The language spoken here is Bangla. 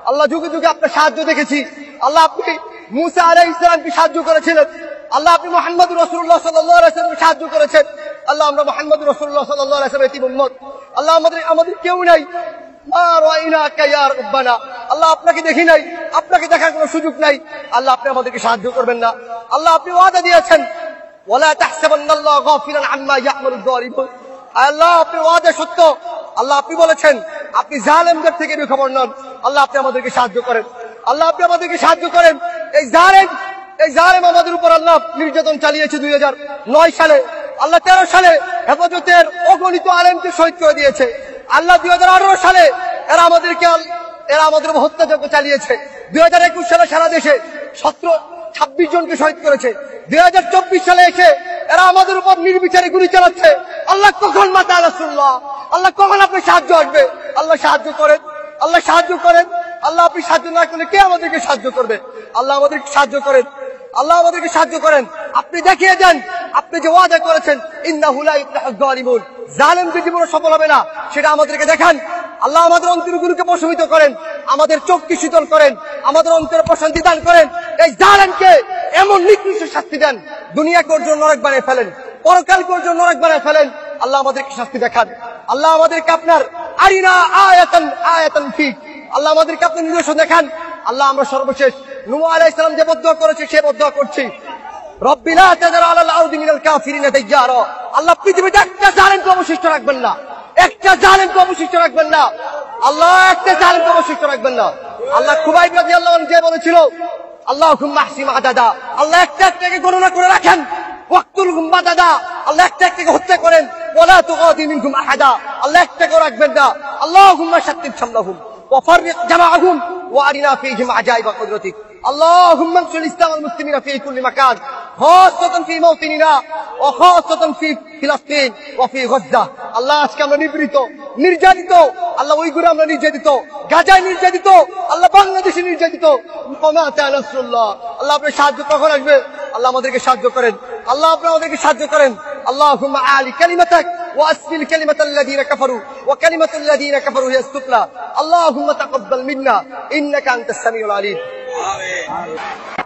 আল্লাহ যুগে যুগে আপনার সাহায্য দেখেছি। আল্লাহ আপনি মুসা আলাইহিস সালামকে সাহায্য করেছিলেন। আল্লাহ আপনি মুহাম্মদ রাসূলুল্লাহ সাল্লাল্লাহু আলাইহি ওয়াসাল্লামকে সাহায্য করেছেন। আল্লাহ আমরা মুহাম্মদ রাসূলুল্লাহ সাল্লাল্লাহু আলাইহি ওয়াসাল্লামের এতিম উম্মত। আল্লাহ আমাদের কেউ নাই। মা রাইনাকা ইয়া রাব্বানা, আল্লাহ আপনাকে দেখি নাই, আপনাকে দেখার কোনো সুযোগ নাই। আল্লাহ আপনি আমাদেরকে সাহায্য করবেন না। আল্লাহ আপনি ওয়াদা দিয়েছেন, ওয়ালা তাহসাবান্নাল্লাহ গাফিলান আম্মা ইয়া'মালুয যালিমুন। আল্লাহ আপনি ওয়াদা সত্য। আল্লাহ আপনি বলেছেন আপনি জালেমদের থেকে খবর নন। আল্লাহ আপনি আমাদেরকে সাহায্য করেন। আল্লাহ আপনি আমাদেরকে সাহায্য করেন। এই জালেম আমাদের উপর আল্লাহ নির্যাতন চালিয়েছে 2009 সালে। আল্লাহ 13 সালে হেফাজতের অগণিত আলেমকে শহীদ করে দিয়েছে। আল্লাহ 2018 সালে এরা আমাদের উপর হত্যাযজ্ঞ চালিয়েছে। 2021 সালে সারা দেশে 26 জনকে শহীদ করেছে। 2024 সালে এসে এরা আমাদের উপর নির্বিচারে গুলি চালাচ্ছে। আল্লাহ কখন মাতা রাসূলুল্লাহ, আল্লাহ কখন আপনার সাহায্য আসবে? আল্লাহ সাহায্য করেন, আল্লাহ সাহায্য করেন। আল্লাহ আপনি সাহায্য না করলে কে আমাদেরকে সাহায্য করবে? আল্লাহ আমাদেরকে সাহায্য করেন, আল্লাহ আমাদেরকে সাহায্য করেন। আপনি দেখিয়ে দেন, আপনি যে ওয়াদা করেছেন ইন্নাহু লা ইফলাহুয যালিমুন, জালেমদের জীবনে সফল হবে না, সেটা আমাদেরকে দেখান। আল্লাহ আমাদের অন্তরগুলোকে প্রশমিত করেন, আমাদের চোখকে শীতল করেন, আমাদের অন্তরে প্রশান্তি দান করেন। এই জালেমকে এমন নিকৃষ্ট শাস্তি দেন, দুনিয়াকে ওর জন্য নরক বানিয়ে ফেলেন, পরকালকে ওর জন্য নরক বানিয়ে ফেলেন। আল্লাহ আমাদেরকে শাস্তি দেখান। আল্লাহ আমাদেরকে আপনার আরিনা আয়াতান ফিক, আল্লাহ আমাদেরকে আপনার নিদর্শন দেখান। আল্লাহ আমরা সর্বশেষ নূহ আলাইহিস সালাম যে বদদুয়া করেছে সে বদদুয়া করছি, রব্বি লা তাযার আলাল আরদি মিনাল কাফিরিনা দাইয়ারা। আল্লাহ পৃথিবীতে একটা জালেমকে অবশিষ্ট রাখবেন না, একটা জালেমকে অবশিষ্ট রাখবেন না। আল্লাহ একটা জালেমকে অবশিষ্ট রাখবেন না। আল্লাহ খুবাইব রাদিয়াল্লাহু আনহু যে বলেছিল আল্লাহুম্মা আহসিম আদাদা, আল্লাহ একটা একটাকে গণনা করে রাখেন। ওয়াকতুলহুম বাদাদা, আল্লাহ একটা একটাকে হত্যা করেন। ওয়ালা তুগাদি মিনহুম আহাদা, আল্লাহ একটাকেও রাখবেন না। আল্লাহুম্মা শাত্তিত শামলাহুম ওয়াফাররিক জামাআহুম ওয়ারিনা ফীহিম আজাইবা কুদরতিক। اللهم انصر الاسلام والمسلمين في كل مكان، خاصة في موطننا وخاصة في فلسطين وفي غزة। আল্লাহ আজকে আমরা নিপীড়িত, নির্যাতিত। আল্লাহ উইগুরে আমরা নির্যাতিত, গাজায় নির্যাতিত, আল্লাহ বাংলাদেশে নির্যাতিত। মাতা নাসরুল্লাহ, আল্লাহ আপনার সাহায্য কখন আসবে? আল্লাহ আমাদেরকে সাহায্য করেন, আল্লাহ আপনি আমাদেরকে সাহায্য করেন। اللهم اعل كلمتك واسفل كلمة الذين كفروا وكلمة الذين كفروا هي السفلى. اللهم تقبل منا انك انت السميع العليم. آمين.